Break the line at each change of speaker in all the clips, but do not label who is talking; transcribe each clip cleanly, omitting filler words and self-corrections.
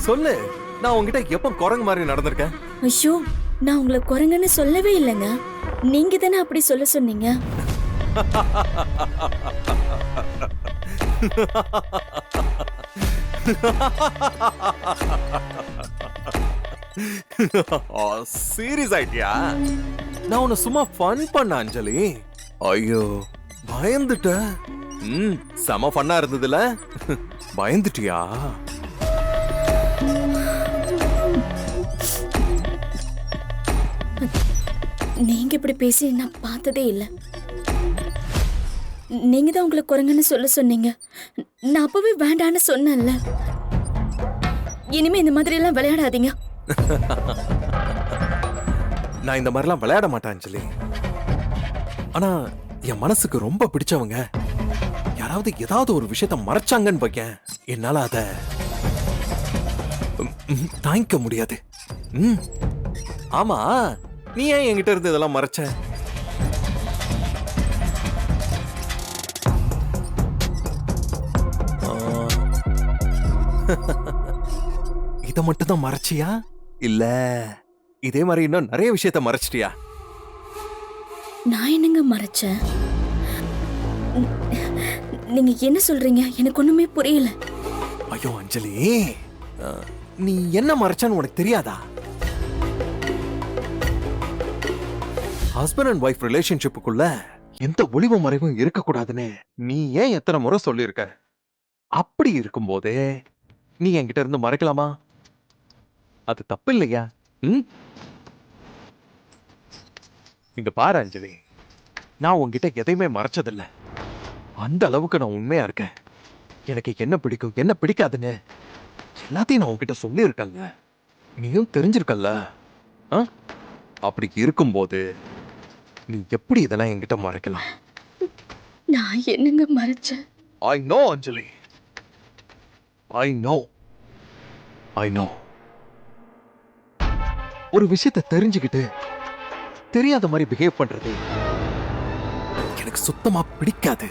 சொல்லு. நான் உன்கிட்ட எப்ப குரங்கு மாதிரி நடந்திருக்கேன்?
ஐயோ, நான் உங்களை குரங்குன்னு சொல்லவே இல்லைங்க. நீங்க தானே அப்படி சொல்ல சொன்னீங்க.
சீரியஸ் ஆயிட்டியா? நான் உன்னை சும்மா ஃபன் பண்ண அஞ்சலி. ஐயோ பயந்துட்ட. செம ஃபன்னா இருந்ததுல. பயந்துட்டியா?
நீங்க இப்படி பேசி நான் பார்த்ததே இல்லை. நீங்க தான் உங்களை குரங்குன்னு சொல்ல சொன்னீங்க. நான் அப்பவே வேண்டான்னு சொன்னேன்ல. இனிமே இந்த மாதிரி எல்லாம் விளையாடாதீங்க.
நான் இந்த மாதிரிலாம் விளையாட மாட்டேன் அஞ்சலி. ஆனா என் மனசுக்கு ரொம்ப பிடிச்சவங்க யாராவது ஏதாவது ஒரு விஷயத்த மறைச்சாங்கன்னு வைக்கேன், என்னால அத தாங்கிக்க முடியாது. ஆமா, நீ ஏன் என்கிட்ட இருந்து இதெல்லாம் மறைச்ச? இத மட்டும் தான் மறைச்சியா? இல்ல இதே மாதிரி இன்னும் நிறைய விஷயத்த மறைச்சிட்டியா?
நான் என்னங்க மறைச்சேன்? நீங்க என்ன சொல்றீங்க? எனக்கு ஒண்ணுமே புரியல.
ஐயோ அஞ்சலி, நீ என்ன மறைச்சான்னு உனக்கு தெரியாதா? ஹஸ்பண்ட் அண்ட் ஒய்ஃப் ரிலேஷன்ஷிப்புக்குள்ள எந்த ஒளிவு மறைவும் இருக்கக்கூடாதுன்னு நீ ஏன் எத்தனை முறை சொல்லியிருக்க? அப்படி இருக்கும்போதே நீ என்கிட்ட இருந்து மறைக்கலாமா? அது தப்பு இல்லையா? இங்க பாரு அஞ்சலி, நான் உன்கிட்ட எதையுமே மறைச்சதில்ல. அந்த அளவுக்கு நான் உண்மையா இருக்கேன். எனக்கு என்ன பிடிக்கும் என்ன பிடிக்காதுன்னு எல்லாத்தையும் நான் உன்கிட்ட சொல்லியிருக்கேங்க. நீயும் தெரிஞ்சிருக்கல்ல. அப்படி இருக்கும்போது நீ எப்படி இதெல்லாம் என்கிட்ட மறைக்கலாம்?
நான் என்னங்க மறைச்சேன்?
I know Anjali, I know, I know. ஒரு விஷயத்தை தெரிஞ்சுக்கிட்டு தெரியாத மாதிரி பிஹேவ் பண்றது எனக்கு சுத்தமா பிடிக்காது.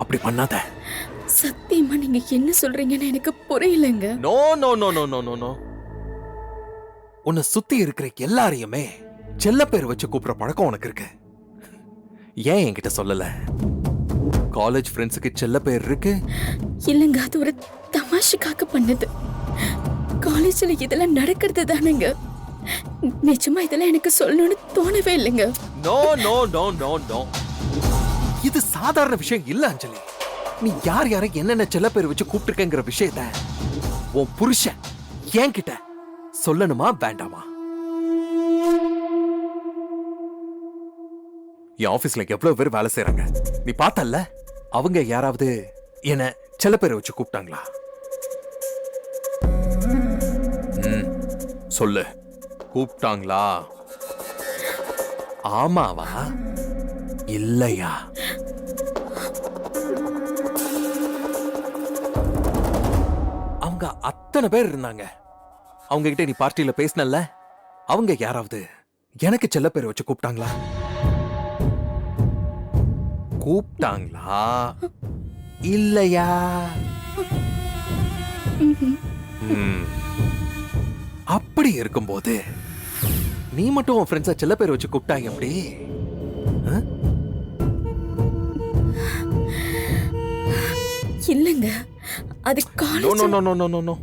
அப்படி பண்ணாத.
சத்தியமா நீங்க என்ன சொல்றீங்கன்னு எனக்கு புரியலங்க.
No no no no no no no. உன்னை சுத்தி இருக்கிற எல்லாரையுமே செல்ல பேர் வச்சு கூப்பிடுற பழக்கம் உனக்கு இருக்கு. ஏன் என்கிட்ட சொல்லல? காலேஜ் ஃப்ரெண்ட்ஸுக்கு செல்ல பேர் இருக்கு.
இல்லங்க, அது ஒரு தமாஷுக்காக பண்ணது. காலேஜ்ல இதெல்லாம் நடக்கிறது தானேங்க. நிஜமா இதெல்லாம் எனக்கு சொல்லணும்னு தோணவே இல்லைங்க.
No no no no no. இது சாதாரண விஷயம் இல்ல அஞ்சலி. நீ யார் யாரை என்னென்ன செல்ல பேர் வச்சு கூப்பிட்டுருக்கங்கிற விஷயத்த உன் புருஷன் என்கிட்ட சொல்லணுமா வேண்டாமா? என் ஆபீஸ்ல எவ்வளவு பேர் வேலை செய்யறாங்க, நீ பார்த்தல்ல? அவங்க யாராவது என்ன செல்ல பேரை வச்சு கூப்பிட்டாங்களா? சொல்லு, கூப்பிட்டாங்களா? ஆமாவா இல்லையா? அவங்க அத்தனை பேர் இருந்தாங்க. அவங்க கிட்ட நீ பார்ட்டியில பேசினல்ல, அவங்க யாராவது எனக்கு செல்ல பேரை வச்சு கூப்பிட்டாங்களா? கூப்பிட்டாங்களா இல்லையா? அப்படி இருக்கும்போது நீ மட்டும் உன் ஃப்ரெண்ட்ஸா செல்ல பேர் வச்சு கூப்பிட்டாங்க எப்படி?
இல்லங்க, அது college.
No no no no no no.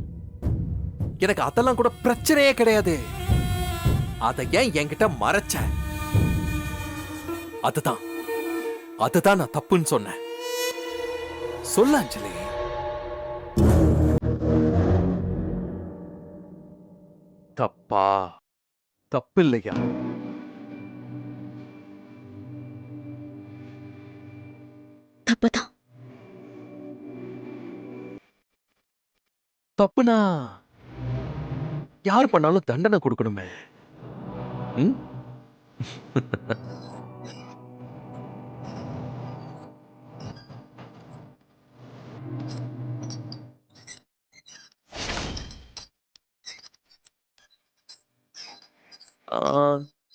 எனக்கு அதெல்லாம் கூட பிரச்சனையே கிடையாது. அத ஏன் என்கிட்ட மறைச்ச? அதுதான் அதுதான் நான் தப்புன்னு சொன்னேன். சொல்ல அஞ்சலி. தப்பா? தப்பு இல்லையா?
தப்புதான்.
தப்புனா யார் பண்ணாலும் தண்டனை கொடுக்கணுமே.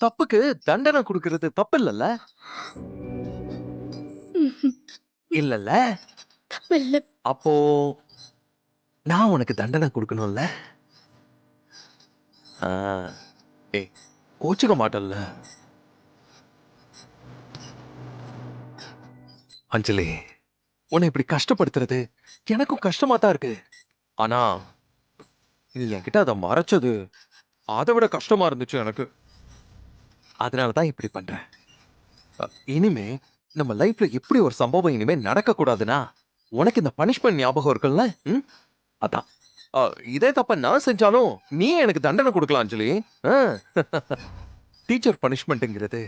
தப்புக்கு தண்டனை கொடுக்கிறது தப்பு இல்லல்ல? இல்லல்ல?
தப்பில்ல.
அப்போ நான் உனக்கு தண்டனை கொடுக்கணும்ல? ஆ, ஏய், கோச்சுக்க மாட்டல்ல? அஞ்சலி, உன்னை இப்படி கஷ்டப்படுத்துறது எனக்கும் கஷ்டமா தான் இருக்கு. ஆனா நீ என்கிட்ட அதை மறைச்சது அதை விட கஷ்டமா இருந்துச்சு எனக்கு. அதனாலதான் இப்படி பண்றேன். இனிமே நம்ம லைஃப்ல இப்படி ஒரு சம்பவம் இனிமே நடக்க கூடாதுன்னா உனக்கு இந்த பனிஷ்மெண்ட் ஞாபகம் இருக்குல்ல? அதான். இதே தப்ப நான் செஞ்சாலும் நீ எனக்கு தண்டனை கொடுக்கலாம் அஞ்சலி. டீச்சர் பனிஷ்மெண்ட்ங்கிறது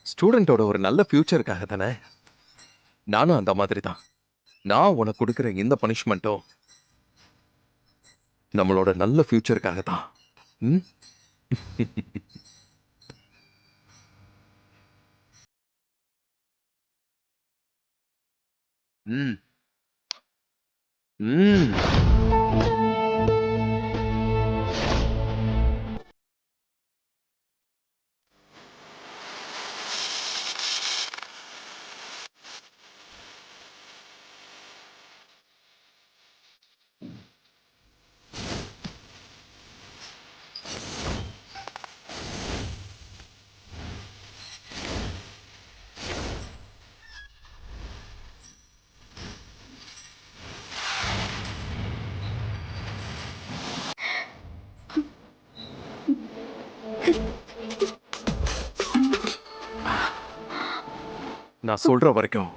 ஸ்டூடெண்டோட ஒரு நல்ல ஃபியூச்சருக்காக தானே. நானும் அந்த மாதிரி தான். நான் உனக்கு கொடுக்குற இந்த பனிஷ்மெண்ட்டும் நம்மளோட நல்ல ஃபியூச்சருக்காக தான். ம்? ம். ம். நான் சொல்ற வரைக்கும்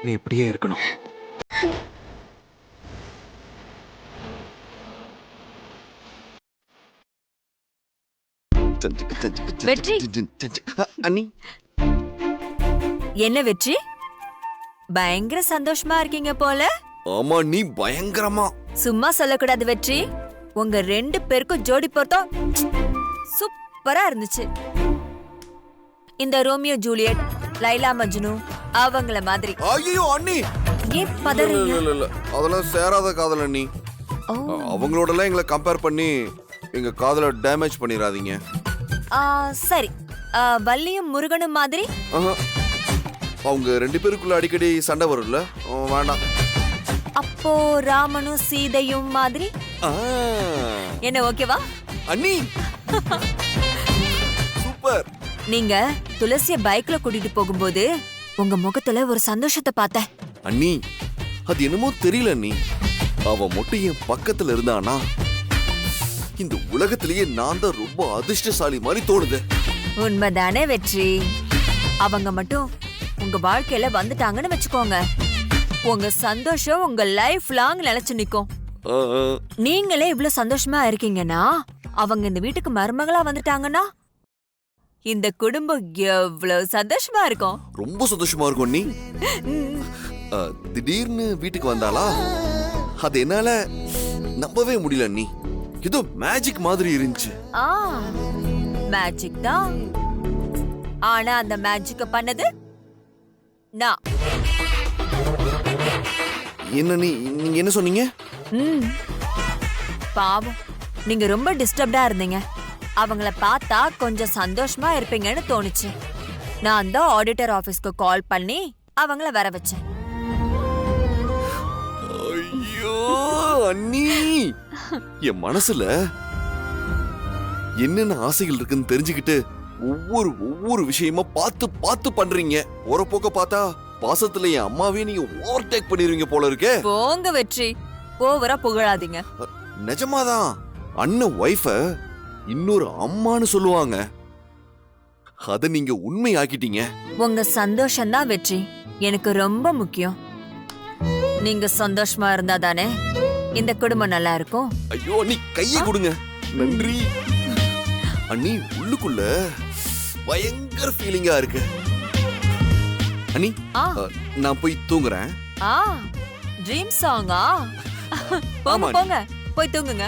நீ இப்படியே இருக்கணும்.
வெற்றி.
அண்ணி,
என்ன வெற்றி, பயங்கர சந்தோஷமா இருக்கீங்க போல.
ஆமா நீ பயங்கரமா.
சும்மா சொல்லக்கூடாது வெற்றி, உங்க 2 பேருக்கும் ஜோடி பொருத்தம் சூப்பரா இருந்துச்சு. இந்த ரோமியோ ஜூலியட், லைலா மஜ்னு அவங்கள மாதிரி.
ஐயோ அண்ணி,
ஏன் பதறீங்க?
இல்ல அதெல்லாம் சேராத காதல் அண்ணி.
ஓ,
அவங்களோட எல்லாம் எங்களை கம்பேர் பண்ணி எங்க காதலை டேமேஜ் பண்ணிடாதீங்க.
சரி. வள்ளியும் முருகனும் மாதிரி.
ஆஹா. அவங்க 2 பேருக்குள்ள அடிக்கடி சண்டை வரும்ல, வேண்டாம்.
அப்போ ராமனும் சீதையும் மாதிரி.
ஆ.
என்ன ஓகேவா?
அண்ணி சூப்பர்.
நீங்க துளசிய பைக்ல கூட்டிட்டு போகும்போது உங்க முகத்துல ஒரு சந்தோஷத்தை பார்த்தேன்.
அண்ணி அது என்னமோ தெரியல அண்ணி, அவ மட்டும் என் பக்கத்துல இருந்தானா இந்த உலகத்திலேயே நான் தான் ரொம்ப அதிர்ஷ்டசாலி மாதிரி தோணுது.
உண்மைதானே வெற்றி? அவங்க மட்டும் உங்க வாழ்க்கையில வந்துட்டாங்கன்னு வச்சுக்கோங்க, உங்க சந்தோஷம் உங்க லைஃப் லாங் நிலைச்சு நிக்கும்.
ஆ, ஆ.
நீங்களே இவ்ளோ சந்தோஷமா இருக்கீங்கன்னா அவங்க இந்த வீட்டுக்கு மருமகளா வந்துட்டாங்கன்னா இந்த குடும்பம் எவ்வளவு சந்தோஷமா இருக்கும்.
ரொம்ப சந்தோஷமா இருக்கும் அண்ணி. திடீர்னு வீட்டுக்கு வந்தாளா, அது என்னால நம்பவே முடியல அண்ணி. ஏதோ மேஜிக் மாதிரி இருந்துச்சு.
மேஜிக் தான். ஆனா அந்த மேஜிக்க பண்ணது நான்.
என்ன நீங்க என்ன சொன்னீங்க?
பாவம், நீங்க ரொம்ப டிஸ்டர்ப்டா இருந்தீங்க. அவங்கள பார்த்தா கொஞ்சம் சந்தோஷமா இருப்பீங்கன்னு தோணுச்சு. நான் தான் ஆடிட்டர் ஆபீஸ்க்கு கால் பண்ணி அவங்கள வர வச்சேன்.
ஐயோ அண்ணி, என் மனசுல என்னென்ன ஆசைகள் இருக்குன்னு தெரிஞ்சுக்கிட்டு ஒவ்வொரு விஷயமா பார்த்து பார்த்து பண்றீங்க. ஒரு போக்க பார்த்தா பாசத்துல என் அம்மாவே நீங்க ஓவர்டேக் பண்ணிருவீங்க போல இருக்கே.
போங்க வெற்றி, ஓவரா புகழாதீங்க.
நிஜமாதான் அண்ணன் ஒய்ஃப இன்னொரு அம்மான்னு சொல்லுவாங்க. அத நீங்க உண்மை ஆக்கிட்டீங்க.
உங்க சந்தோஷம் தான் வெற்றி எனக்கு ரொம்ப முக்கியம். நீங்க சந்தோஷமா இருந்தா தானே இந்த குடும்பம் நல்லா இருக்கும்.
ஐயோ அண்ணி, கையை கொடுங்க. நன்றி அண்ணி. உள்ளுக்குள்ள பயங்கர ஃபீலிங்கா இருக்கு அண்ணி. நான் போய் தூங்குறேன்.
ட்ரீம் சாங்கா? போங்க போங்க, போய் தூங்குங்க.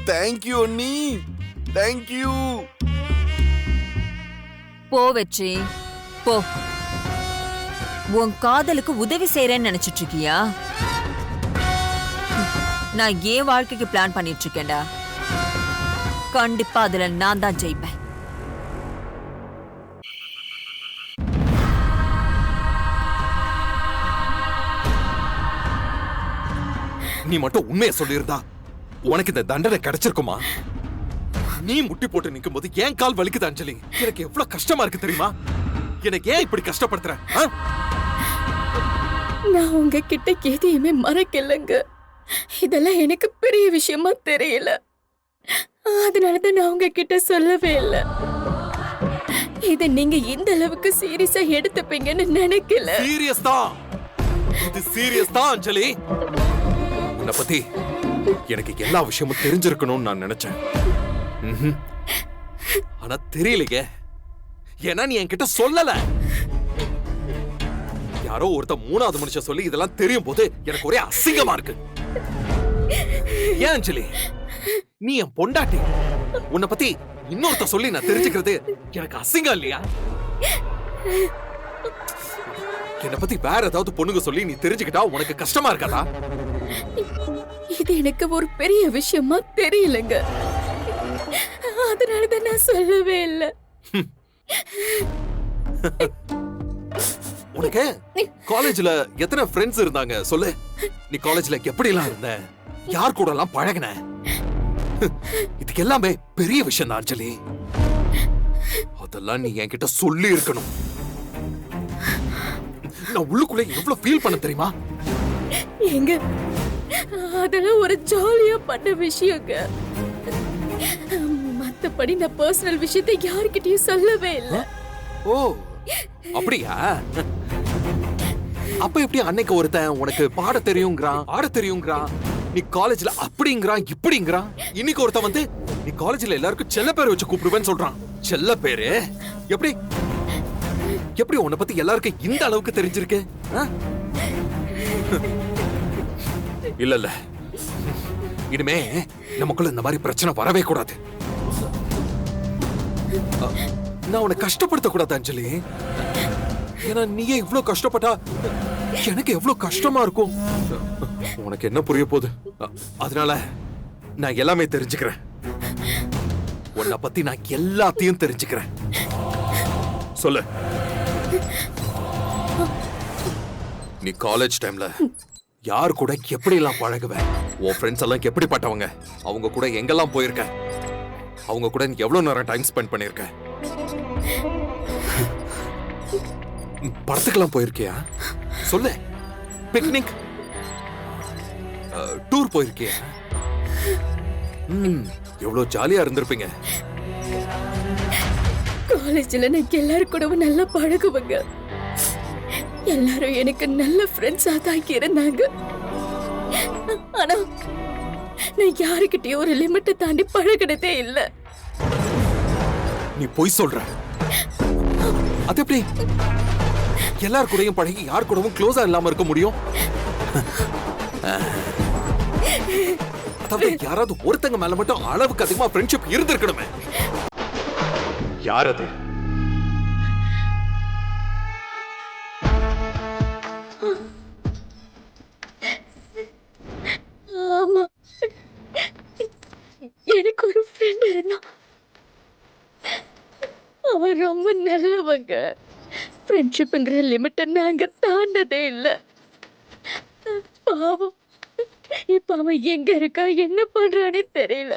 தேங்க்யூ அண்ணி, தேங்க்யூ.
போ வெற்றி போ. உன் காதலுக்கு உதவி செய்யறேன்னு நினைச்சிட்டு இருக்கியா? நான் ஏன் வாழ்க்கைக்கு பிளான் பண்ணிட்டு இருக்கேன்டா. கண்டிப்பா அதுல நான் தான் ஜெயிப்பேன்.
நீ மட்டும் உண்மையை சொல்லியிருந்தா உனக்கு இந்த தண்டனை கிடைச்சிருக்குமா? நீ முட்டி போட்டு நிக்கும் போது ஏன் கால் வலிக்குது அஞ்சலி? எனக்கு எவ்வளவு கஷ்டமா இருக்கு தெரியுமா? எனக்கு ஏன் இப்படி கஷ்டப்படுத்துற?
நான் உங்ககிட்ட எதையுமே மறைக்கலங்க. இதெல்லாம் எனக்கு பெரிய விஷயமா தெரியல. அதனாலதான் நான் உங்ககிட்ட சொல்லவே இல்லை. இத நீங்க இந்த அளவுக்கு சீரியஸா எடுத்துப்பீங்கன்னு நினைக்கல.
சீரியஸ் தான், இது சீரியஸ் தான் அஞ்சலி. உன்னை பத்தி எனக்கு எல்லா விஷயமும் தெரிஞ்சிருக்கணும்னு நான் நினைச்சேன். ஆனா தெரியலையே, ஏன்னா நீ என்கிட்ட சொல்லல. யாரோ ஒருத்த மூணாவது மனுஷன் சொல்லி இதெல்லாம் தெரியும் போது எனக்கு ஒரே அசிங்கமா இருக்கு. ஏன் அஞ்சலி, நீ என் பொண்டாட்டி, உன்னை பத்தி இன்னொருத்த சொல்லி நான் தெரிஞ்சுக்கிறது எனக்கு அசிங்கம் இல்லையா? என்னை பத்தி வேற ஏதாவது பொண்ணுங்க சொல்லி நீ தெரிஞ்சுக்கிட்டா உனக்கு கஷ்டமா இருக்காதா?
இது எனக்கு ஒரு பெரிய விஷயமா தெரியலங்க. அதனாலதான் நான் சொல்லவே இல்லை.
உனக்கு காலேஜ்ல எத்தனை ஃப்ரெண்ட்ஸ் இருந்தாங்க சொல்லு? நீ காலேஜ்ல எப்படி எல்லாம் இருந்த? யார் கூட எல்லாம் பழகின? இதுக்கு எல்லாமே பெரிய விஷயம் தான் அஞ்சலி. அதெல்லாம் நீ என்கிட்ட சொல்லி இருக்கணும். நான் உள்ளுக்குள்ள எவ்வளவு ஃபீல் பண்ண தெரியுமா?
எங்க அதெல்லாம் ஒரு ஜாலியா பண்ண விஷயங்க. மத்தபடி நான் பர்சனல் விஷயத்தை யார்கிட்டயும் சொல்லவே இல்லை.
ஓ அப்படியா? அப்ப எப்படி அன்னைக்கு ஒருத்தன் உனக்கு பாட தெரியுங்கிறான், ஆட தெரியுங்கிறான், நீ காலேஜ்ல அப்படிங்கிறான் இப்படிங்கிறான், இன்னைக்கு ஒருத்தன் வந்து நீ காலேஜ்ல எல்லாருக்கும் செல்ல பேர் வச்சு கூப்பிடுவேன்னு சொல்றான். செல்ல பேரு எப்படி எப்படி உன்னை பத்தி எல்லாருக்கும் இந்த அளவுக்கு தெரிஞ்சிருக்கு? இல்ல இல்ல, இனிமே நமக்குள்ள இந்த மாதிரி பிரச்சனை வரவே கூடாது. நான் உன்னை கஷ்டப்படுத்த கூடாது அஞ்சலி. ஏன்னா நீயே இவ்வளவு கஷ்டப்பட்டா எனக்கு எவ்வளவு கஷ்டமா இருக்கும். உனக்கு என்ன புரிய போகுது? அதனால நான் எல்லாமே தெரிஞ்சுக்கிறேன். உன்னை பத்தி நான் எல்லாத்தையும் தெரிஞ்சுக்கிறேன். சொல்லு, நீ காலேஜ் டைம்ல யார் கூட எப்படி எல்லாம் பழகுவ? உன் ஃப்ரெண்ட்ஸ் எல்லாம் எப்படிப்பட்டவங்க? அவங்க கூட எங்கெல்லாம் போயிருக்க? அவங்க கூட நீ எவ்வளவு நேரம் டைம் ஸ்பெண்ட் பண்ணிருக்க? படத்துக்கெல்லாம் போயிருக்கியா? சொல்லு. பிக்னிக், டூர் போயிருக்கியா? எவ்வளவு ஜாலியா இருந்திருப்பீங்க.
காலேஜ்ல நான் எல்லாரும் கூடவும் நல்லா பழகுவாங்க. எல்லாரும் எனக்கு நல்ல ஃப்ரெண்ட்ஸா தான் இருந்தாங்க. ஆனா நான் யாருக்கிட்டயும் ஒரு லிமிட்டை தாண்டி பழகினதே இல்லை.
நீ பொய் சொல்ற. அது எப்படி எல்லார் கூடயும் பழகி யார் கூடவும் க்ளோஸா இல்லாம இருக்க முடியும்? அதாவது யாராவது ஒருத்தங்க மேல மட்டும் அளவுக்கு அதிகமா ஃப்ரெண்ட்ஷிப் இருந்திருக்கணுமே. யார் அது?
ஆமா, எனக்கு ஒரு ஃப்ரெண்ட் இருந்தான். அவன் ரொம்ப நல்லவங்க. ஃப்ரெண்ட்ஷிப்ங்கிற லிமிட்டை நாங்க தாண்டதே இல்லை. பாவம், இப்ப அவன் எங்க இருக்கா என்ன பண்றானே தெரியல.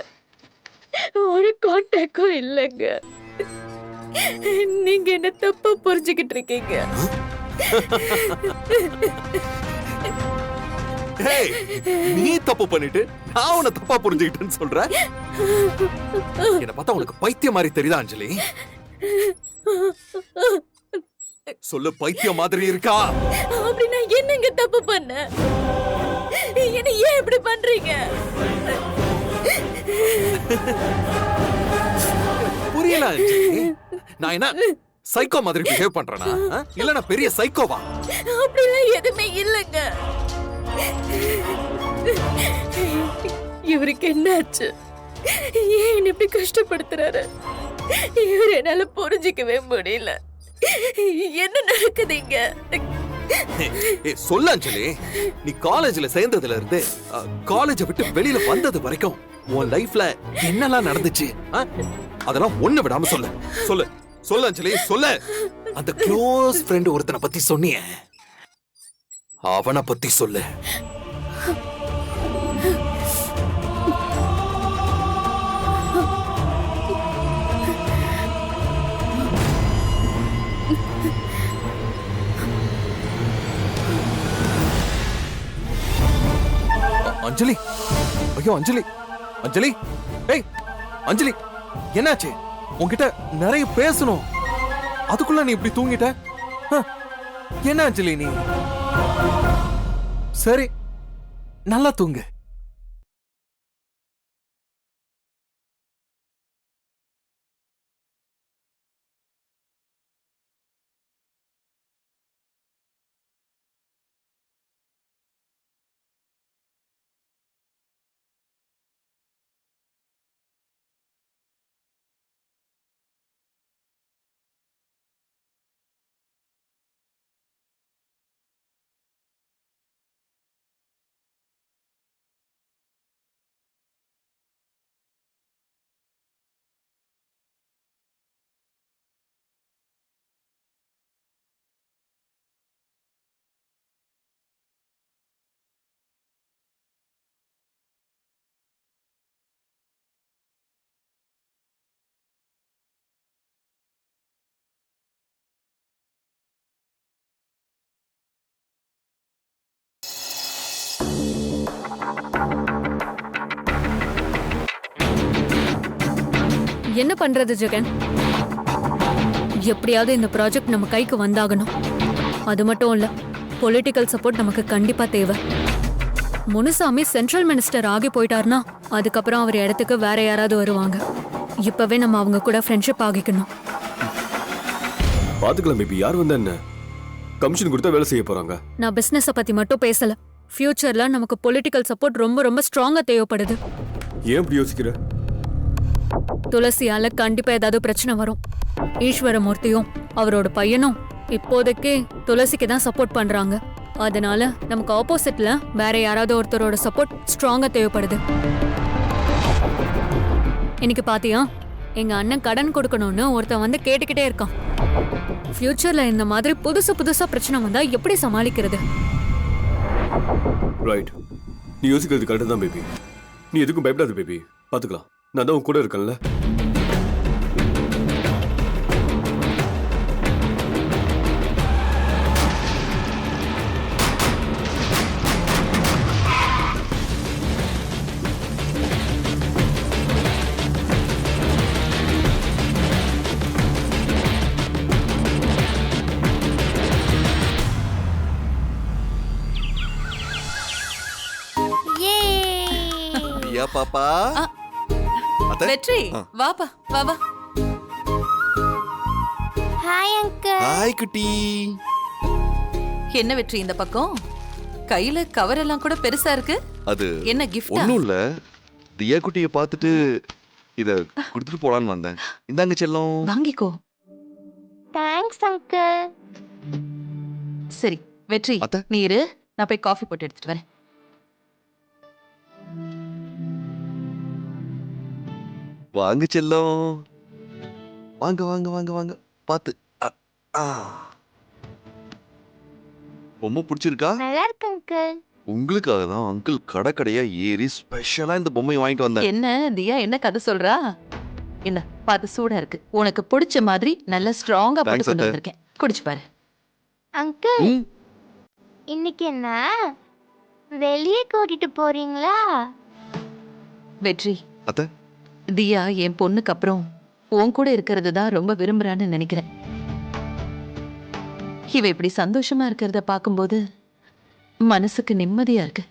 ஒரு கான்டாக்டும் இல்லைங்க. நீங்க என்ன தப்பா புரிஞ்சுக்கிட்டு இருக்கீங்க.
நீ தப்பு பண்ணிட்டு நான் உன்னை தப்பா புரிஞ்சுக்கிட்டேன்னு சொல்ற? என்ன பார்த்தா உனக்கு பைத்தியம் மாதிரி தெரியுதா அஞ்சலி? சொல்லு, பைத்தியம் மாதிரி இருக்கா?
அப்படின்னா என்னங்க தப்பு பண்ண? என்ன ஏன் இப்படி பண்றீங்க?
புரியல அஞ்சலி. நான் என்ன சைக்கோ மாதிரி பிஹேவ் பண்றேனா? இல்ல நான் பெரிய சைக்கோவா?
அப்படிலாம் எதுவுமே இல்லைங்க. இவருக்கு என்னாச்சு? ஏன் இப்படி கஷ்டப்படுத்துறாரு? இவர் என்னால புரிஞ்சிக்கவே முடியல. என்ன நடக்குதுங்க?
சொல்ல அஞ்சலி, நீ காலேஜ்ல சேர்ந்ததுல இருந்து காலேஜை விட்டு வெளியில வந்தது வரைக்கும் உன் லைஃப்ல என்னெல்லாம் நடந்துச்சு அதெல்லாம் ஒண்ணு விடாம சொல்லு. சொல்லு சொல்லு அஞ்சலி, சொல்லு. அந்த க்ளோஸ் ஃப்ரெண்ட் ஒருத்தனை பத்தி சொன்னியே, அவனை பத்தி சொல்லு. அஞ்சலி, ஐயோ அஞ்சலி, அஞ்சலி, ஏய் அஞ்சலி, என்னாச்சு? உன்கிட்ட நிறைய பேசணும், அதுக்குள்ள நீ இப்படி தூங்கிட்ட? என்ன அஞ்சலி நீ? சரி, நல்லா தூங்கு.
என்ன பண்றது ஜெகன்? எப்படியாவது இந்த ப்ராஜெக்ட் நம்ம கைக்கு வந்தாகணும். அது மட்டும் இல்ல, பொலிட்டிக்கல் சப்போர்ட் நமக்கு கண்டிப்பா தேவை. முனுசாமி சென்ட்ரல் மினிஸ்டர் ஆகி போயிட்டாருன்னா அதுக்கப்புறம் அவர் இடத்துக்கு வேற யாராவது வருவாங்க. இப்பவே நம்ம அவங்க கூட ஃப்ரெண்ட்ஷிப் ஆகிக்கணும்.
பாத்துக்கலாம் பேபி, யார் வந்தா என்ன? கமிஷன் கொடுத்தா வேலை செய்ய போறாங்க.
நான் பிசினஸ பத்தி மட்டும் பேசல. ஃபியூச்சர்ல நமக்கு பொலிட்டிக்கல் சப்போர்ட் ரொம்ப ரொம்ப ஸ்ட்ராங்கா தேவைப்படுது.
ஏன் இப்படி யோசிக்கிற?
துளசியால கண்டிப்பா ஏதாவது பிரச்சனை வரும். ஈஸ்வரமூர்த்தியும் அவரோட பையனும் இப்போதைக்கு துளசிக்கு தான் சப்போர்ட் பண்றாங்க. அதனால நமக்கு ஆப்போசிட்ல வேற யாராவது ஒருத்தரோட சப்போர்ட் ஸ்ட்ராங்கா தேவைப்படுது. இன்னைக்கு பாத்தியா, எங்க அண்ணன் கடன் கொடுக்கணும்னு ஒருத்தன் வந்து கேட்டுக்கிட்டே இருக்கான். ஃபியூச்சர்ல இந்த மாதிரி புதுசு புதுசா பிரச்சனை வந்தா எப்படி சமாளிக்கிறது?
ரைட், நீ யோசிக்கிறது கரெக்டா தான் பேபி. நீ எதுக்கும் பயப்படாத பேபி, பாத்துக்கலாம். நான் தான் உன் கூட இருக்கேன்ல.
தியா பாப்பா, அத்தை.
வெற்றி, வாப்பா வா வா.
Hi uncle.
ஹாய் குட்டி.
என்ன வெற்றி இந்த பக்கம்? கையில கவர் எல்லாம் கூட பெருசா இருக்கு.
அது
என்ன கிஃப்ட்?
ஒண்ணும் இல்ல, தியா குட்டியை பார்த்துட்டு இத கொடுத்துட்டு போலான்னு வந்தேன். இந்தாங்க செல்லம்.
வாங்கிக்கோ.
Thanks uncle.
சரி வெற்றி,
அத்தை.
நீ இரு, நான் போய் காஃபி போட்டு எடுத்துட்டு வரேன்.
வாங்க செல்லம், வாங்க வாங்க வாங்க வாங்க. பார்த்து. ரொம்ப பிடிச்சிருக்கா?
நல்லா இருக்கு அங்கிள்.
உங்களுக்காக தான் அங்கிள் கடைக்கடையா ஏறி ஸ்பெஷலா இந்த பொம்மையை வாங்கிட்டு வந்தேன்.
என்ன தியா, என்ன கதை சொல்றா? என்ன பார்த்து, சூடா இருக்கு. உனக்கு பிடிச்ச மாதிரி நல்ல ஸ்ட்ராங்கா போட்டு
Thanks,
கொண்டு
அத்தை.
வந்திருக்கேன். குடிச்சு பாரு.
அங்கிள்,
ம்,
இன்னைக்கு என்ன வெளியே கூட்டிட்டு போறீங்களா?
வெற்றி,
அத்தை.
தியா என் பொண்ணுக்கு அப்புறம் உன் கூட இருக்கிறது தான் ரொம்ப விரும்புறான்னு நினைக்கிறேன். இவ இப்படி சந்தோஷமா இருக்கிறத பார்க்கும்போது மனசுக்கு நிம்மதியா இருக்கு.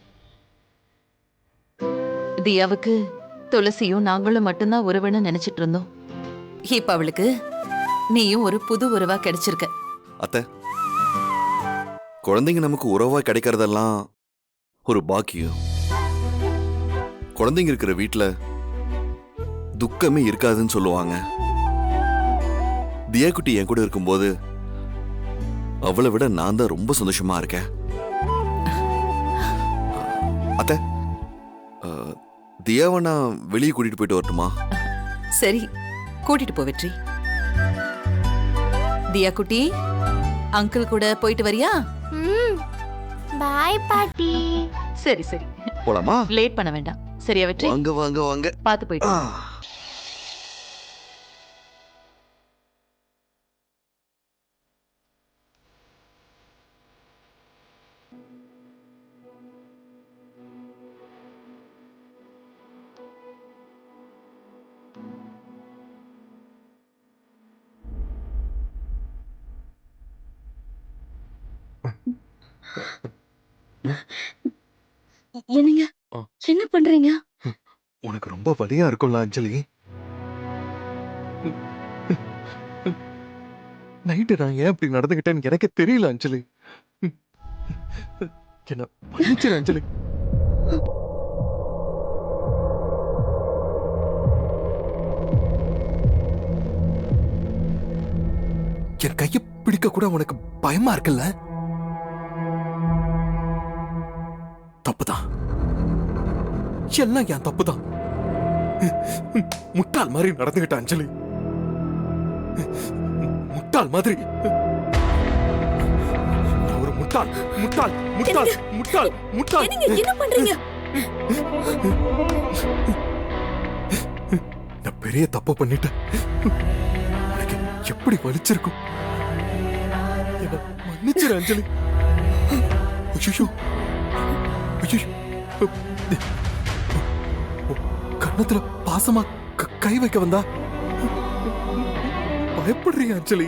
தியாவுக்கு துளசியும் நாங்களும் மட்டும்தான் உறவுன்னு நினைச்சிட்டு இருந்தோம். இப்ப அவளுக்கு நீயும் ஒரு புது உறவா கிடைச்சிருக்க.
அத்தை, குழந்தைங்க நமக்கு உறவா கிடைக்கிறதெல்லாம் ஒரு பாக்கியம். குழந்தைங்க இருக்கிற வீட்டுல துக்கமே இருக்காதுன்னு சொல்லுவாங்க. தியா குட்டி என் கூட இருக்கும்போது அவளை விட நான் தான் ரொம்ப சந்தோஷமா இருக்கேன். அத்தை, தியாவை நான் வெளியே கூட்டிட்டு போயிட்டு வரட்டுமா?
சரி, கூட்டிட்டு போ வெற்றி. தியா குட்டி, அங்கிள் கூட போயிட்டு வரியா?
பாய் பாட்டி.
சரி சரி,
போலாமா?
லேட் பண்ண வேண்டாம். சரியா வெற்றி?
வாங்க வாங்க வாங்க.
பார்த்து போயிட்டு வா.
என்னங்க
ஆ.
என்ன பண்றீங்க?
உனக்கு ரொம்ப வலியா இருக்கும்ல அஞ்சலி? நைட்டு நான் ஏன் இப்படி நடந்துகிட்டேன்னு எனக்கே தெரியல அஞ்சலி. என்ன மன்னிச்சிரு அஞ்சலி.
என் கைய பிடிக்க கூட உனக்கு பயமா இருக்குல்ல? தப்புதான், எல்லாம் என் தப்புதான். முட்டாள் மாதிரி நடந்துகிட்ட அஞ்சலி, முட்டாள் மாதிரி. நான் ஒரு முட்டாள், முட்டாள், முட்டாள், முட்டாள், முட்டாள்.
என்னங்க என்ன பண்றீங்க?
நான் பெரிய தப்பு பண்ணிட்டேன். உனக்கு எப்படி வலிச்சிருக்கும்? என்ன மன்னிச்சிரு அஞ்சலி. ஐயோ, ஐயோ, கண்ணத்துல பாசமா கை வைக்க வந்தா பயப்படுறீங்க அஞ்சலி?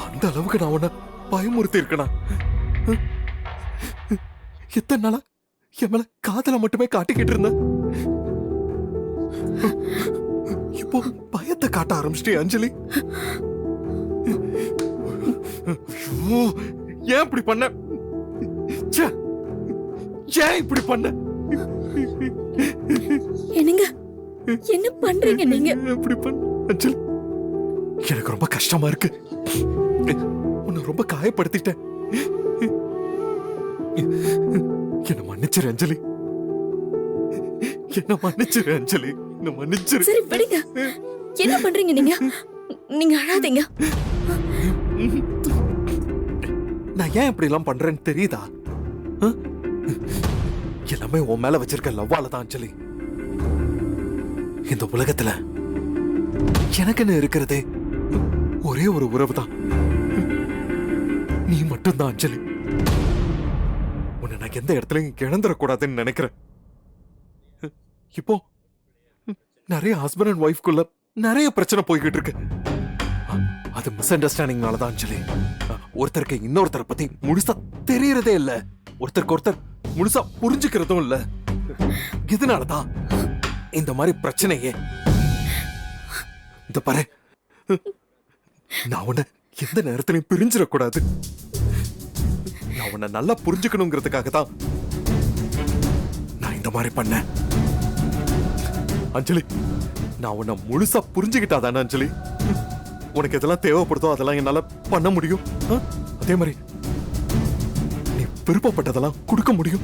அந்த அளவுக்கு நான் உன்னை பயமுறுத்தி இருக்கனா? எத்தனை நாளா என் மேல காதல மட்டுமே காட்டிக்கிட்டு இருந்தேன். இப்போ பயத்தை காட்ட ஆரம்பிச்சிட்டே அஞ்சலி. ஐயோ, ஏன் இப்படி பண்ண? ச்சே, ஏன் இப்படி பண்ண?
என்னங்க என்ன பண்றீங்க நீங்க?
இப்படி பண்ண அஞ்சலி, எனக்கு ரொம்ப கஷ்டமா இருக்கு. உன்னை ரொம்ப காயப்படுத்திட்டேன். என்ன மன்னிச்சிரு அஞ்சலி, என்ன மன்னிச்சிரு அஞ்சலி, என்ன மன்னிச்சிரு.
சரி விடுங்க. என்ன பண்றீங்க நீங்க? நீங்க அழாதீங்க.
நான் ஏன் இப்படி எல்லாம் பண்றேன்னு தெரியுதா? ஆ? எல்லாமே உன் மேல வச்சிருக்க லவ்வால தான் அஞ்சலி. இந்த உலகத்துல எனக்குன்னு இருக்கிறதே ஒரே ஒரு உறவு தான், நீ மட்டும்தான் அஞ்சலி. உன்னை நான் எந்த இடத்துலயும் இழந்துடக்கூடாதுன்னு நினைக்கிறேன். இப்போ நிறைய ஹஸ்பண்ட் அண்ட் ஒய்ஃப்குள்ள நிறைய பிரச்சனை போய்கிட்டு இருக்கு. அது மிஸ் அண்டர்ஸ்டாண்டிங்னால தான் அஞ்சலி. ஒருத்தருக்கு இன்னொருத்தரை பத்தி முழுசா தெரியறதே இல்ல, ஒருத்தருக்கு ஒருத்தர் முழுசா புரிஞ்சுக்கிறதும் இல்ல. இதனாலதான் இந்த மாதிரி பிரச்சனையே. இந்த பாரு, நான் உன்னை எந்த நேரத்திலையும் பிரிஞ்சிடக்கூடாது. நான் உன்னை நல்லா புரிஞ்சுக்கணுங்கிறதுக்காக தான் நான் இந்த மாதிரி பண்ணேன் அஞ்சலி. நான் உன்னை முழுசா புரிஞ்சுக்கிட்டாதானே அஞ்சலி உனக்கு எதெல்லாம் தேவைப்படுதோ அதெல்லாம் என்னால பண்ண முடியும். அதே மாதிரி நீ விருப்பப்பட்டதெல்லாம் கொடுக்க முடியும்.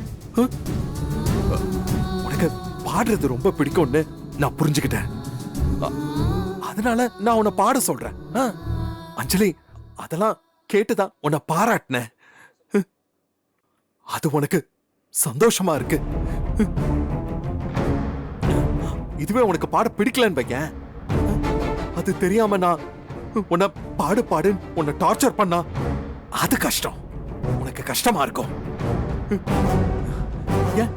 உனக்கு பாடுறது ரொம்ப பிடிக்கும்னு நான் புரிஞ்சுக்கிட்டேன். அதனால நான் உன்னை பாட சொல்றேன் அஞ்சலி. அதெல்லாம் கேட்டுதான் உன்னை பாராட்டினேன். அது உனக்கு சந்தோஷமா இருக்கு. இதுவே உனக்கு பாட பிடிக்கலன்னு வைக்க, அது தெரியாம நான் உன்னை பாடு பாடுன்னு உன்னை டார்ச்சர் பண்ணா அது கஷ்டம், உனக்கு கஷ்டமா இருக்கும். ஏன்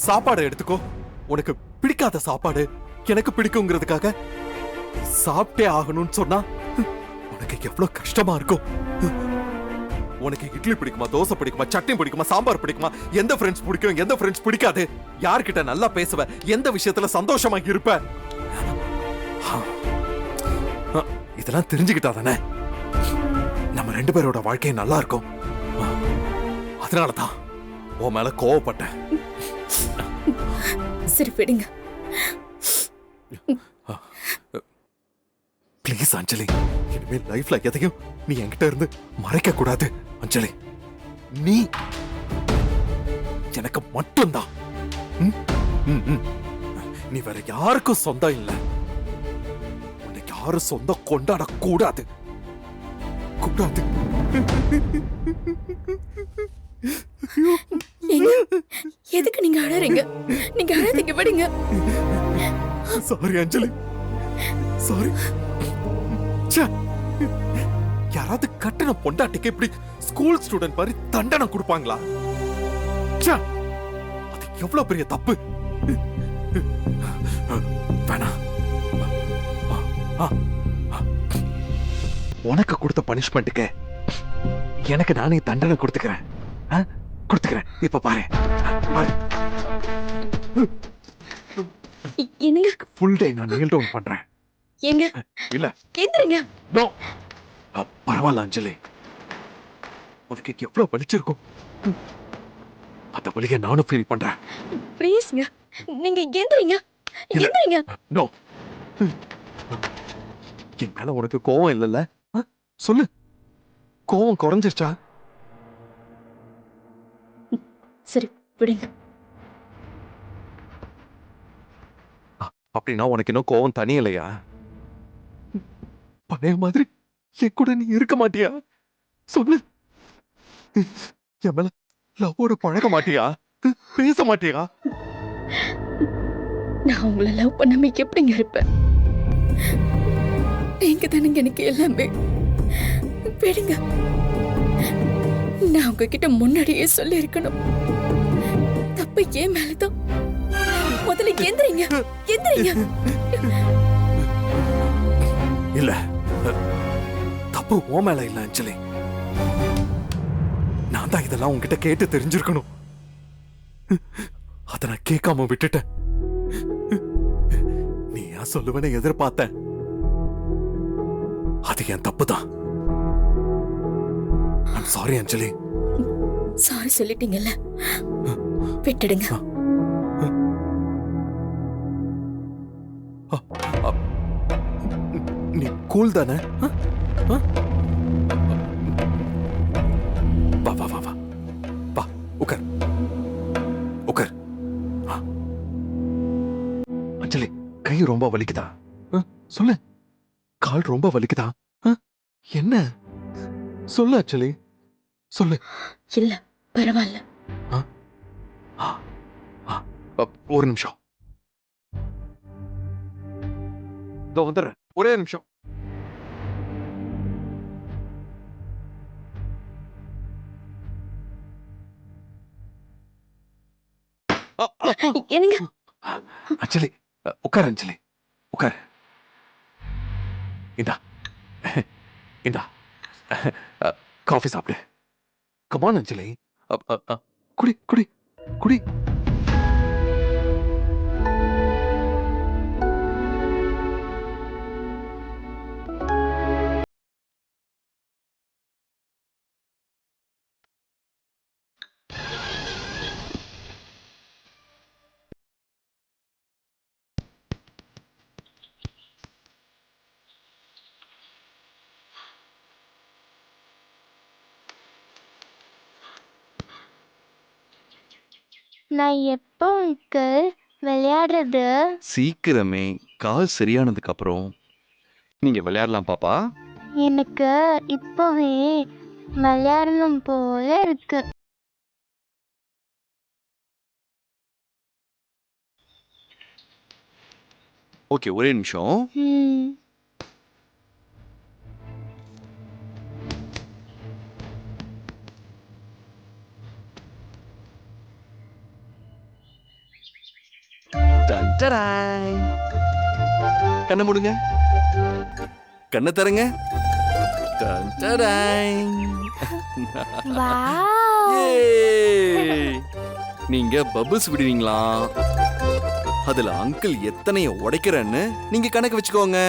சாப்பாடு எடுத்துக்கோ, உனக்கு பிடிக்காத சாப்பாடு எனக்கு பிடிக்குங்கிறதுக்காக சாப்பிட்டே ஆகணும்னு சொன்னா உனக்கு எவ்வளவு கஷ்டமா இருக்கும். உனக்கு இட்லி பிடிக்குமா, தோசை பிடிக்குமா, சட்னி பிடிக்குமா, சாம்பார் பிடிக்குமா, எந்த ஃப்ரெண்ட்ஸ் பிடிக்கும், எந்த ஃப்ரெண்ட்ஸ் பிடிக்காது, யார்கிட்ட நல்லா பேசுவ, எந்த விஷயத்துல சந்தோஷமா இருப்ப, இதெல்லாம் தெரிஞ்சுக்கிட்டா தானே நம்ம ரெண்டு பேரோட வாழ்க்கை நல்லா இருக்கும். அதனாலதான் உன் மேல கோவப்பட்டேன்.
சரி விடுங்க.
ப்ளீஸ் அஞ்சலி, இனிமே லைஃப்ல எதையும் நீ என்கிட்ட இருந்து மறைக்க கூடாது அஞ்சலி. நீ எனக்கு மட்டும்தான். நீ வேற யாருக்கும் சொந்தம் இல்ல. உன்னை யாரும் சொந்தம் கொண்டாட கூடாது கூடாது.
எதுக்கு நீங்க அழறீங்க? நீங்க அழாதீங்க, விடுங்க.
சாரி அஞ்சலி, சாரி. யாராவது கட்டண பொண்டாட்டிக்கு இப்படி ஸ்கூல் ஸ்டூடெண்ட் மாதிரி தண்டனை கொடுப்பாங்களா? அது எவ்வளவு பெரிய தப்பு. வேணாம். உனக்கு கொடுத்த பனிஷ்மெண்ட்டுக்கு
எனக்கு நானே தண்டனை கொடுத்துக்கிறேன். கொடுத்துக்கிறேன். இப்ப பாரு. பாரு.
என்னங்க
ஃபுல் டே நான் நீல் டவுன் பண்றேன்.
எங்க
இல்ல
கேந்துறீங்க?
நோ. பரவாயில்ல அஞ்சலி. உனக்கு எவ்வளவு வலிச்சிருக்கும். அந்த வலியை நானும் ஃபீல் பண்றேன்.
ப்ளீஸ்ங்க நீங்க கேந்துறீங்க. கேந்துறீங்க.
நோ. என் மேல உனக்கு கோவம் இல்லைல்ல? சொல்லு. கோவம் குறைஞ்சிருச்சா?
சரி விடுங்க.
அப்படின்னா உனக்கு இன்னும் கோவம் தனியலையா? பழைய மாதிரி என் கூட நீ இருக்க மாட்டியா? சொல்லு. என் மேல லவ்வோட பழக மாட்டியா? பேச மாட்டியா?
நான் உங்களை லவ் பண்ணாம எப்படிங்க இருப்பேன்? நீங்க தானுங்க எனக்கு எல்லாமே. விடுங்க. நான் உங்ககிட்ட முன்னாடியே சொல்லி இருக்கணும். தப்பு ஏன் மேலதான். முதல்ல எந்திரிங்க. எந்திரிங்க.
இல்ல, தப்பு உன் மேல இல்ல அஞ்சலி. நான் தான் இதெல்லாம் உன்கிட்ட கேட்டு தெரிஞ்சிருக்கணும். அத நான் கேட்காம விட்டுட்டேன். நீ ஏன் சொல்லுவேன்னு எதிர்பார்த்தேன். அது என் தப்பு தான். I'm sorry Anjali.
சாரி சொல்லிட்டீங்கல்ல, விட்டுடுங்க.
நீ கூல் தானே? வா வா வா வா வா, உட்கார் உட்கார். அஞ்சலி, கை ரொம்ப வலிக்குதா? சொல்லு. கால் ரொம்ப வலிக்குதா? என்ன சொல்லு அஞ்சலி, சொல்லு.
இல்ல பரவாயில்ல.
ஒரு நிமிஷம். இதோ வந்துடுறேன். ஒரே நிமிஷம்.
என்னங்க?
அஞ்சலி, உட்கார் அஞ்சலி, உட்கார். இந்தா இந்தா காஃபி சாப்பிடு. கமான் அஞ்சலி. குடி குடி குடி.
நான் எப்போ அங்கிள் விளையாடுறது?
சீக்கிரமே கால் சரியானதுக்கு அப்புறம் நீங்க விளையாடலாம் பாப்பா.
எனக்கு இப்போவே விளையாடணும் போல இருக்கு.
ஓகே, ஒரே நிமிஷம்.
ம்.
கண்ணை மூடுங்க. கண்ணை தரங்க.
வாவ்.
நீங்க பபிள்ஸ் விடுவீங்களா? அதுல அங்கிள் எத்தனைய உடைக்கிறேன்னு நீங்க கணக்கு வச்சுக்கோங்க.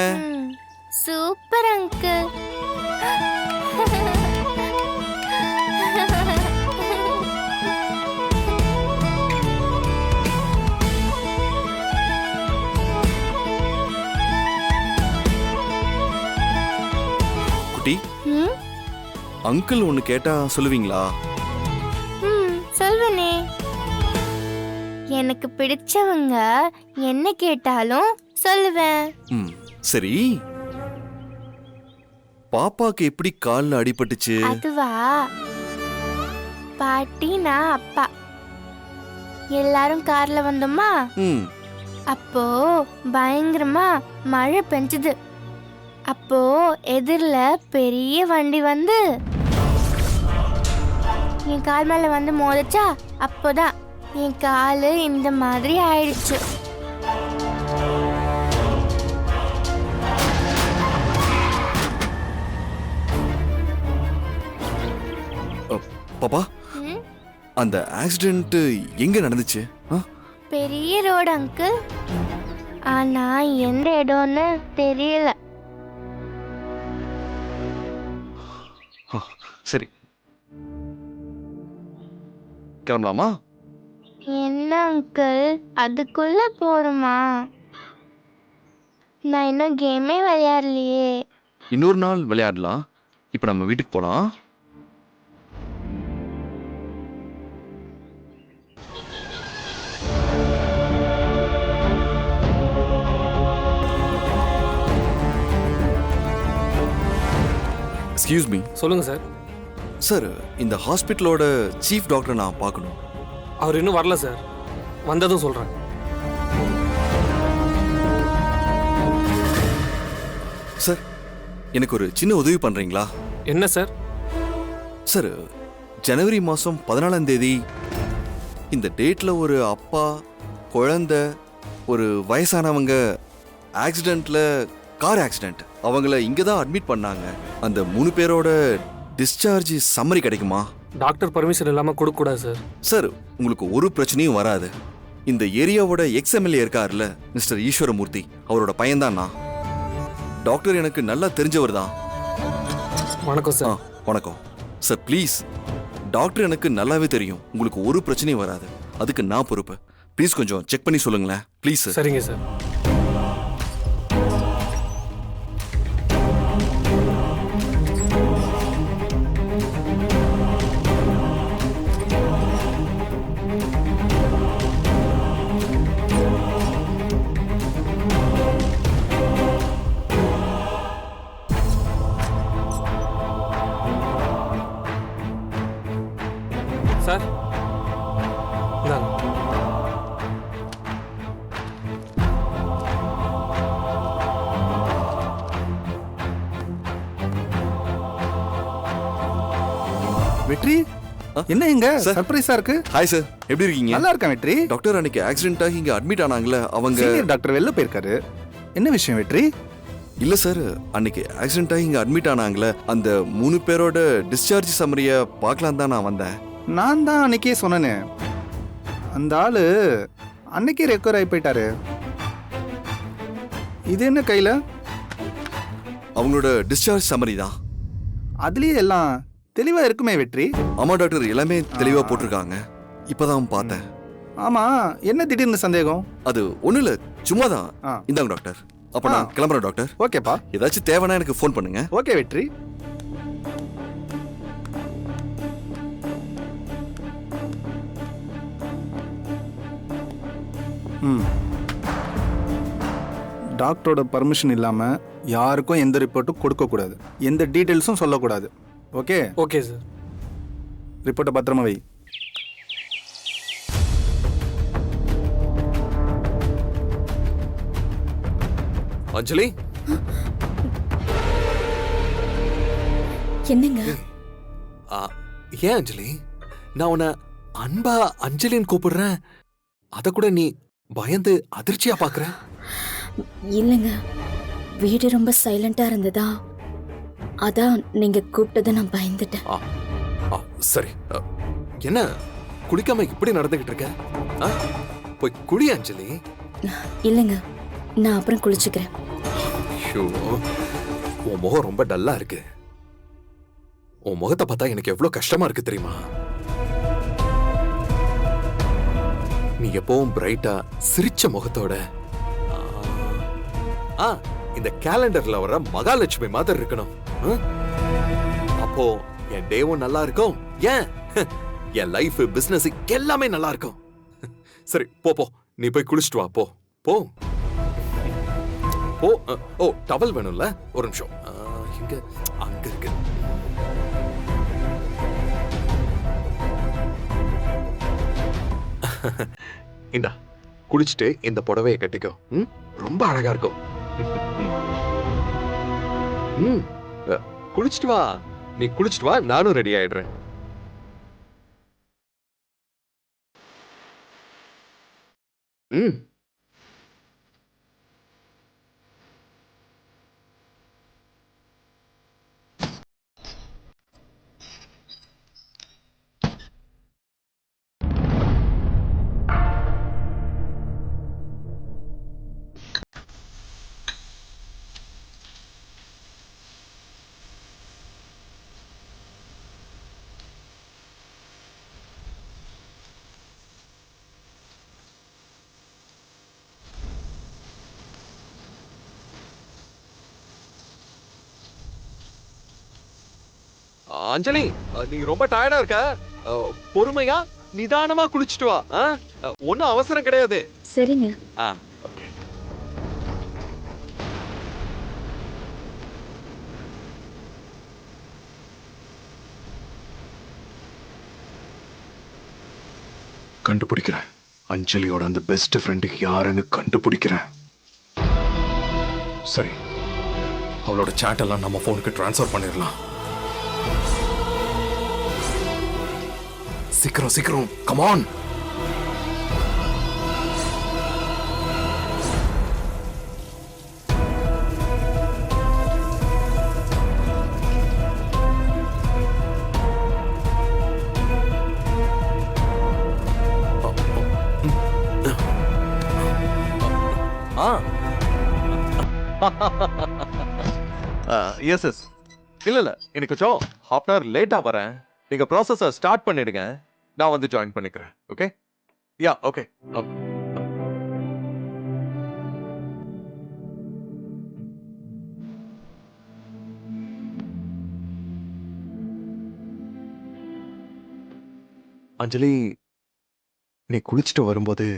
Super uncle.
குட்டி, அங்கிள் ஒன்னு கேட்டா சொல்லுவீங்களா?
சொல்வனே. எனக்கு பிடிச்சவங்க என்ன கேட்டாலும் சொல்லுவேன்.
சரி, பாப்பாக்கு எப்படி கால்ல அடிபட்டுச்சு?
அதுவா, பாட்டி நான் அப்பா எல்லாரும் கார்ல வந்தோமா. அப்போ பயங்கரமா மழை பெஞ்சுது. அப்போ எதிரில பெரிய வண்டி வந்து என் கால் மேல வந்து மோதிச்சா. அப்போதான் என் காலு இந்த மாதிரி ஆயிடுச்சு.
பாப்பா
ம்?
அந்த ஆக்சிடென்ட் எங்க நடந்துச்சு?
பெரிய ரோடு அங்கிள். ஆனா எந்த இடம்னு தெரியல.
சரி, கிளம்பலாமா?
என்ன அங்கிள், அதுக்குள்ள போறோமா? நான் இன்னும் கேமே விளையாடலையே.
இன்னொரு நாள் விளையாடலாம். இப்ப நம்ம வீட்டுக்கு போலாம். எக்ஸ்கியூஸ் மீ
சொல்லுங்க சார்.
சார், இந்த ஹாஸ்பிட்டலோட சீஃப் டாக்டரை நான் பார்க்கணும்.
அவர் இன்னும் வரல சார். வந்ததும் சொல்றேன்.
சார், எனக்கு ஒரு சின்ன உதவி பண்றீங்களா?
என்ன சார்?
சார், ஜனவரி மாதம் 14ஆம் தேதி இந்த டேட்ல ஒரு அப்பா, குழந்தை, ஒரு வயசானவங்க ஆக்சிடென்ட்ல, கார் ஆக்சிடென்ட், அவங்கள இங்க தான் அட்மிட் பண்ணாங்க. அந்த 3 பேரோட டிஸ்சார்ஜ் சம்மரி கிடைக்குமா?
டாக்டர் பர்மிஷன் இல்லாம கொடுக்க கூடாது சார்.
சார், உங்களுக்கு ஒரு பிரச்சனையும் வராது. இந்த ஏரியாவோட எக்ஸ்எம்எல்ஏ இருக்காருல்ல, மிஸ்டர் ஈஸ்வரமூர்த்தி, அவரோட பையன்தான் நான். டாக்டர் எனக்கு நல்லா தெரிஞ்சவர் தான்.
வணக்கம் சார்.
வணக்கம் சார். ப்ளீஸ், டாக்டர் எனக்கு நல்லாவே தெரியும். உங்களுக்கு ஒரு பிரச்சனையும் வராது. அதுக்கு நான் பொறுப்பு. ப்ளீஸ் கொஞ்சம் செக் பண்ணி சொல்லுங்களேன் ப்ளீஸ் சார்.
சரிங்க சார். சார், இந்தாங்க.
வெற்றி, என்ன இங்க
சார்.
சர்ப்ரைஸா இருக்கு?
ஹாய் சார், எப்படி இருக்கீங்க?
நல்லா இருக்கேன் வெற்றி.
டாக்டர், அன்னைக்கு ஆக்சிடென்ட் ஆகி இங்க அட்மிட் ஆனாங்களே அவங்க.
சீனியர் டாக்டர் வெளில போயிருக்காரு. என்ன விஷயம் வெற்றி?
இல்ல சார், அன்னைக்கு ஆக்சிடென்ட் ஆகி இங்க அட்மிட் ஆனாங்களே அந்த 3 பேரோட டிஸ்சார்ஜ் சம்மரிய பார்க்கலாம் தான் நான் வந்தேன்.
நான் தான் அன்னைக்கே சொன்னேனே, அந்த ஆளு அன்னைக்கே ரெக்கவர் ஆகி போயிட்டாரு. இது என்ன கையில?
அவங்களோட டிஸ்சார்ஜ் சம்மரி தான்.
அதுலயே எல்லாம் தெளிவா இருக்குமே வெற்றி.
ஆமா டாக்டர், எல்லாமே தெளிவா போட்டிருக்காங்க. இப்பதான் பார்த்தேன்.
ஆமா, என்ன திடீர்னு சந்தேகம்?
அது ஒண்ணும் இல்ல, சும்மாதான்.
ஆ.
இந்தாங்க டாக்டர். அப்ப நான் கிளம்புறேன் டாக்டர்.
ஓகேப்பா.
ஏதாச்சும் தேவைன்னா எனக்கு ஃபோன் பண்ணுங்க.
ஓகே வெற்றி. டாக்டரோட பர்மிஷன் இல்லாம யாருக்கும் எந்த ரிப்போர்ட்டும் கொடுக்க கூடாது, எந்த டீடைல்ஸும் சொல்லக்கூடாது. ஓகே?
Okay sir.
ரிப்போர்ட்டை பத்திரமா வை.
அஞ்சலி,
என்னங்க?
ஏன் அஞ்சலி, நான் உன்னை அன்பா அஞ்சலின்னு கூப்பிடுறேன், அத கூட நீ பயந்து அதிர்ச்சியா பாக்குற?
இல்லைங்க, வீடு ரொம்ப சைலண்டா இருந்ததா, அதான் நீங்க கூப்பிட்டதை நான் பயந்துட்டேன்.
சரி, என்ன குளிக்காம இப்படி நடந்துகிட்டு இருக்க? போய் குளி அஞ்சலி.
இல்லைங்க, நான் அப்புறம் குளிச்சுக்கிறேன்.
ஐயோ, உன் முகம் ரொம்ப டல்லா இருக்கு. உன் முகத்தை பார்த்தா எனக்கு எவ்வளவு கஷ்டமா இருக்கு தெரியுமா? நீ எப்பவும் பிரைட்டா சிரிச்ச முகத்தோட இந்த கேலண்டர்ல வர மகாலட்சுமி மாதிரி இருக்கணும். அப்போ என் டேவும் நல்லா இருக்கும், ஏன் என் லைஃப் பிசினஸ் எல்லாமே நல்லா இருக்கும். சரி, போ போ, நீ போய் குளிச்சுட்டு வா. போ போ போ. ஓ, டவல் வேணும்ல, ஒரு நிமிஷம். இங்க அங்க இருக்கு. இந்தா, குளிச்சுட்டு இந்த புடவையை கட்டிக்கோ. ரொம்ப அழகா இருக்கும். குளிச்சுட்டு வா. நீ குளிச்சுட்டு வா, நானும் ரெடி ஆயிடுறேன்.
அஞ்சலி நீ ரொம்ப டயர்டா இருக்க. பொறுமையா நிதானமா குளிச்சுட்டு வா. ஒன்னும் அவசரம் கிடையாது.
சரிங்க.
ஓகே. கண்டுபிடிக்கிறேன். அஞ்சலியோட அந்த பெஸ்ட் ஃப்ரெண்டு யாருன்னு கண்டுபிடிக்கிறேன். சரி, அவளோட சாட் எல்லாம் நம்ம போனுக்கு டிரான்ஸ்ஃபர் பண்ணிடலாம். சீக்கிரம் சீக்கிரம், கமான். S S. இல்ல எனக்கு கொஞ்சம் ஹாஃப் அன் ஹவர் லேட்டா வரேன். நீங்க ப்ராசஸை ஸ்டார்ட் பண்ணிடுங்க, நான் வந்து ஜாயின் பண்ணிக்கிறேன். ஓகே? Yeah okay. அஞ்சலி, நீ குளிச்சுட்டு வரும்போது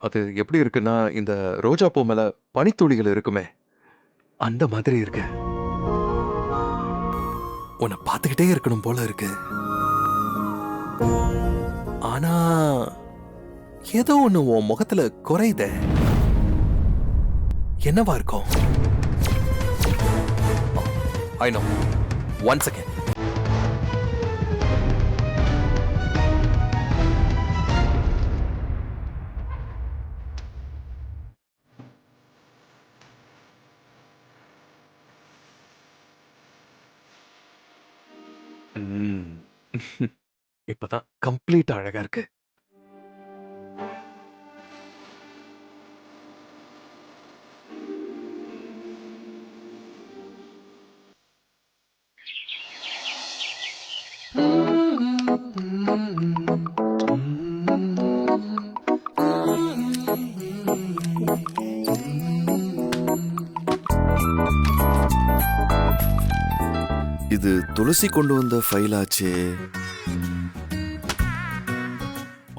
அது எப்படி இருக்குன்னா, இந்த ரோஜா பூ மேல பனித்துளிகள் இருக்குமே, அந்த மாதிரி இருக்கு. உன்னை பார்த்துக்கிட்டே இருக்கணும் போல இருக்கு. ஆனா ஏதோ ஒண்ணு உன் முகத்துல குறையுதே. என்னவா இருக்கும்? I know. One second. இப்பதான் கம்ப்ளீட் அழகா இருக்கு.
இது துளசி கொண்டு வந்த ஃபைல் ஆச்சே.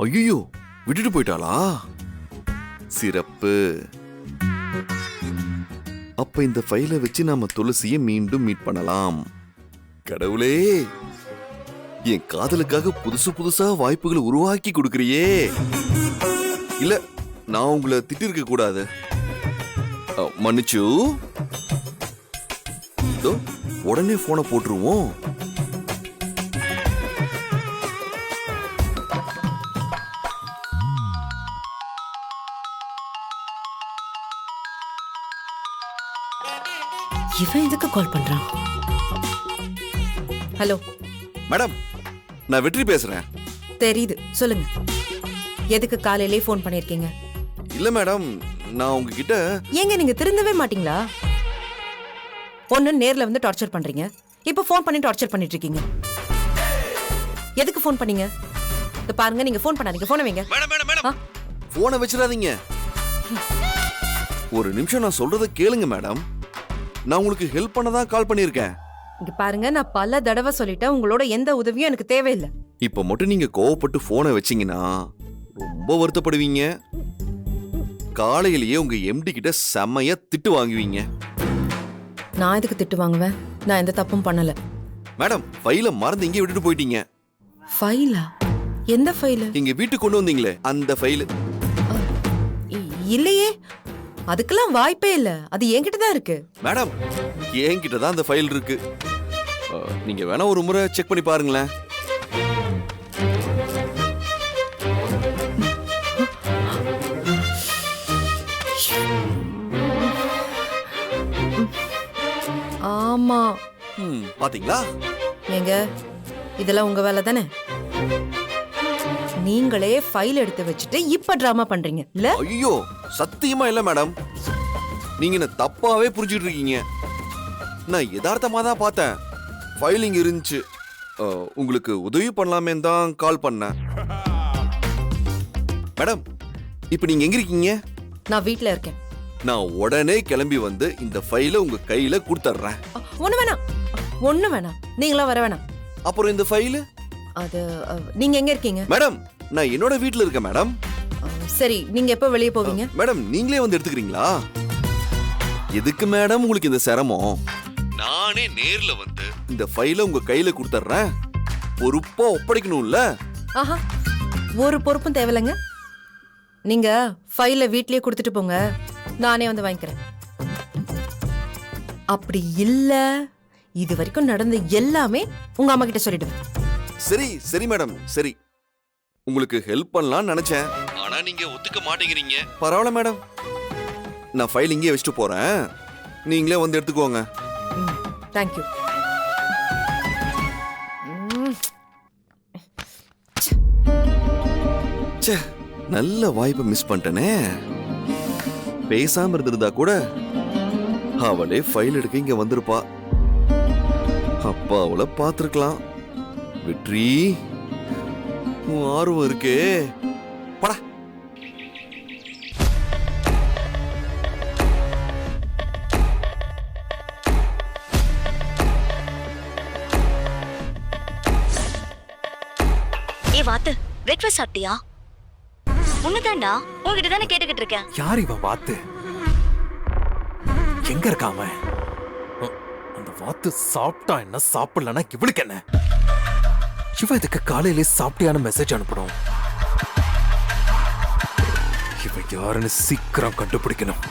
ஐயோ, விட்டுட்டு போயிட்டாளா? சிறப்பு. அப்ப இந்த ஃபைலை வச்சு நாம துளசியை மீண்டும் மீட் பண்ணலாம். கடவுளே, என் காதலுக்காக புதுசு புதுசா வாய்ப்புகளை உருவாக்கி கொடுக்கறியே. இல்ல, நான் உங்களை திட்டிருக்க கூடாது. மன்னிச்சு. உடனே போனை போட்டுருவோம்.
இவன் எதுக்கு கால் பண்றான்? ஹலோ
மேடம், நான் வெற்றி பேசுறேன்.
தெரியுது, சொல்லுங்க. எதுக்கு காலையிலே ஃபோன் பண்ணிருக்கீங்க?
இல்ல மேடம், நான் உங்ககிட்ட.
ஏங்க நீங்க திருந்தவே மாட்டீங்களா? ஒன்னு நேர்ல வந்து டார்ச்சர் பண்றீங்க, இப்ப ஃபோன் பண்ணி டார்ச்சர் பண்ணிட்டு இருக்கீங்க. எதுக்கு ஃபோன் பண்ணீங்க? இத பாருங்க, நீங்க ஃபோன் பண்ணாதீங்க. ஃபோனை வைங்க.
மேடம் மேடம் மேடம், போனை வச்சிடாதீங்க. ஒரு நிமிஷம் நான் சொல்றத கேளுங்க மேடம். நான் உங்களுக்கு ஹெல்ப் பண்ண தான் கால் பண்ணிருக்கேன்.
இங்க பாருங்க, நான் பல தடவை சொல்லிட்டேன், உங்களோட எந்த உதவியும் எனக்கு தேவையில்லை.
இப்ப மட்டும் நீங்க கோவப்பட்டு போனை வச்சீங்கன்னா ரொம்ப வருத்தப்படுவீங்க. காலையிலேயே உங்க எம்டி கிட்ட செம்மையா திட்டு வாங்குவீங்க.
நான் எதுக்கு திட்டு வாங்குவேன்? நான் எந்த தப்பும் பண்ணல.
மேடம், ஃபைல மறந்து இங்கே விட்டுட்டு போயிட்டீங்க.
ஃபைலா? எந்த ஃபைல்?
இங்க வீட்டுக்கு கொண்டு வந்தீங்களே அந்த ஃபைல்.
இல்லையே, அதுக்கெல்லாம் வாய்ப்பே இல்ல. அது என்கிட்ட தான் இருக்கு.
மேடம், என்கிட்ட தான் அந்த ஃபைல் இருக்கு. நீங்க வேணா ஒரு முறை செக் பண்ணி பாருங்களேன்.
ஆமா.
பாத்தீங்களா?
ஏங்க, இதெல்லாம் உங்க வேலை தானே? நீங்களே ஃபைல் எடுத்து வச்சுட்டு இப்ப டிராமா பண்றீங்க இல்ல?
ஐயோ, சத்தியமா இல்ல மேடம். நீங்க என்ன தப்பாவே புரிஞ்சுட்டு இருக்கீங்க. நான் யதார்த்தமா தான் பார்த்தேன். ஃபைலிங் இருந்துச்சு. உங்களுக்கு உதவி பண்ணலாமே தான் கால் பண்ணேன். மேடம், இப்ப நீங்க எங்க இருக்கீங்க?
நான் வீட்ல இருக்கேன்.
நான் உடனே கிளம்பி வந்து இந்த ஃபைலை உங்க கையில கொடுத்துறேன்.
ஒண்ணு வேணாம், ஒண்ணும் வேணாம், நீங்களாம் வர வேணாம்.
அப்புறம் இந்த ஃபைலு?
அது நீங்க எங்க இருக்கீங்க?
மேடம் நான் என்னோட வீட்ல இருக்கேன் மேடம்.
சரி, நீங்க எப்போ வெளியே போவீங்க?
மேடம் நீங்களே வந்து எடுத்துக்கிறீங்களா? எதுக்கு மேடம் உங்களுக்கு இந்த சிரமம்? நானே நேர்ல வந்து இந்த ஃபைலை உங்க கையில கொடுத்துறேன். பொறுப்பா ஒப்படைக்கணும்ல?
ஆஹா, ஒரு பொறுப்பும் தேவையில்லைங்க. நீங்க ஃபைலை வீட்லயே கொடுத்துட்டு போங்க, நானே வந்து வாங்கிக்கிறேன். அப்படி இல்ல, இது வரைக்கும் நடந்த எல்லாமே உங்க அம்மா கிட்ட சொல்லிடுவேன்.
சரி சரி மேடம், சரி. உங்களுக்கு ஹெல்ப் பண்ணலாம்னு நினைச்சேன், ஆனா நீங்க ஒத்துக்க மாட்டேங்கிறீங்க. பரவாயில்ல மேடம், நான் ஃபைல் இங்கே வச்சுட்டு போறேன், நீங்களே வந்து எடுத்துக்கோங்க.
தேங்க்யூ.
ச்சே, நல்ல வாய்ப்பை மிஸ் பண்ணிட்டேனே. பேசாம இருந்திருந்தா கூட அவளே ஃபைல் எடுக்க இங்க வந்திருப்பா. அப்பா அவளை பார்த்திருக்கலாம். வெற்றி, உன் ஆர்வம் இருக்கே, படா.
ஏ வாத்து, பிரேக்ஃபாஸ்ட் சாப்பிட்டியா? உன்னதாண்டா, உங்ககிட்ட தானே கேட்டுக்கிட்டு இருக்கேன்.
யார் இவன் வாத்து? எங்க இருக்காம? அந்த வாத்து சாப்பிட்டா என்ன, சாப்பிடலன்னா இவளுக்கு என்ன? இவ இதுக்கு காலையிலே சாப்பிட்டியான மெசேஜ் அனுப்பணும். இவ யாருன்னு சீக்கிரம் கண்டுபிடிக்கணும்.